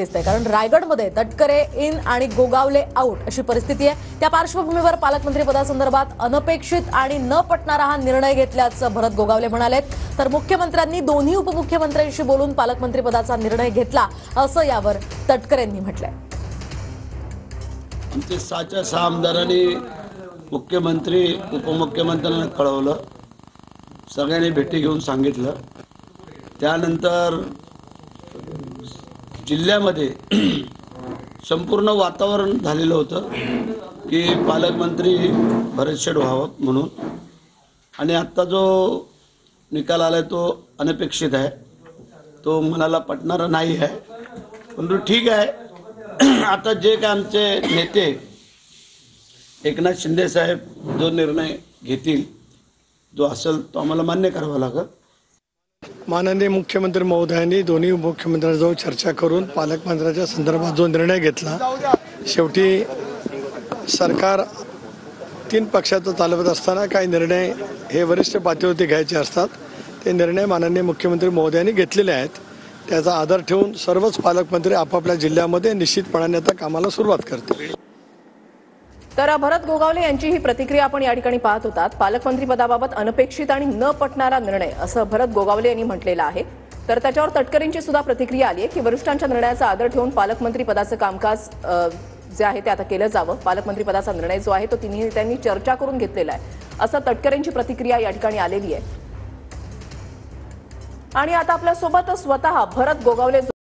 दिसतंय, कारण रायगडमध्ये तटकरे इन आणि गोगावले आउट अशी परिस्थिती आहे। त्या पार्श्वभूमीवर पालकमंत्री पदासंदर्भात अनपेक्षित आणि न पटणारा हा निर्णय घेतल्याचं भरत गोगावले म्हणालेत। तर मुख्यमंत्र्यांनी दोन्ही उपमुख्यमंत्र्यांशी बोलून पालकमंत्री पदाचा निर्णय घेतला असं यावर तटकरेंनी म्हटलंय। आमचे 6 आमदारांनी मुख्यमंत्री उपमुख्यमंत्र्यांना कळवलं, सगळ्यांनी भेटी घेऊन सांगितलं। त्यानंतर जिल्ह्यामध्ये संपूर्ण वातावरण झालेलं होतं की पालकमंत्री भरत शेठ व्हावं म्हणून, आणि आत्ता जो निकाल आलाय तो अनपेक्षित आहे, तो मनाला पटणारा नाही आहे। परंतु ठीक आहे, आता जे काय आमचे नेते एकनाथ शिंदे साहेब जो निर्णय घेतील, जो असेल तो आम्हाला मान्य करावा लागेल। माननीय मुख्यमंत्री महोदयांनी दोन्ही मुख्यमंत्र्यांजवळ चर्चा करून पालकमंत्र्यांच्या संदर्भात जो निर्णय घेतला, शेवटी सरकार 3 पक्षाचं चालवत असताना काही निर्णय हे वरिष्ठ पातळीवरती घ्यायचे असतात। ते निर्णय माननीय मुख्यमंत्री महोदयांनी घेतलेले आहेत। त्याचा आदर ठेवून सर्वच पालकमंत्री आपापल्या जिल्ह्यामध्ये निश्चितपणाने आता कामाला सुरुवात करतील। तर भरत गोगावले यांची ही प्रतिक्रिया आपण या ठिकाणी पाहत होतात। पालकमंत्री पदाबाबत अनपेक्षित आणि न पटणारा निर्णय असं भरत गोगावले यांनी म्हटलेलं आहे। तर त्याच्यावर तटकरेंची सुद्धा प्रतिक्रिया आली आहे की वरिष्ठांच्या निर्णयाचा आदर ठेवून पालकमंत्री पदाचं कामकाज जे आहे ते आता केलं जावं। पालकमंत्री पदाचा निर्णय जो आहे तो त्यांनी चर्चा करून घेतलेला आहे असं तटकरेंची प्रतिक्रिया या ठिकाणी आलेली आहे। आणि आता आपल्या सोबत स्वतः भरत गोगावले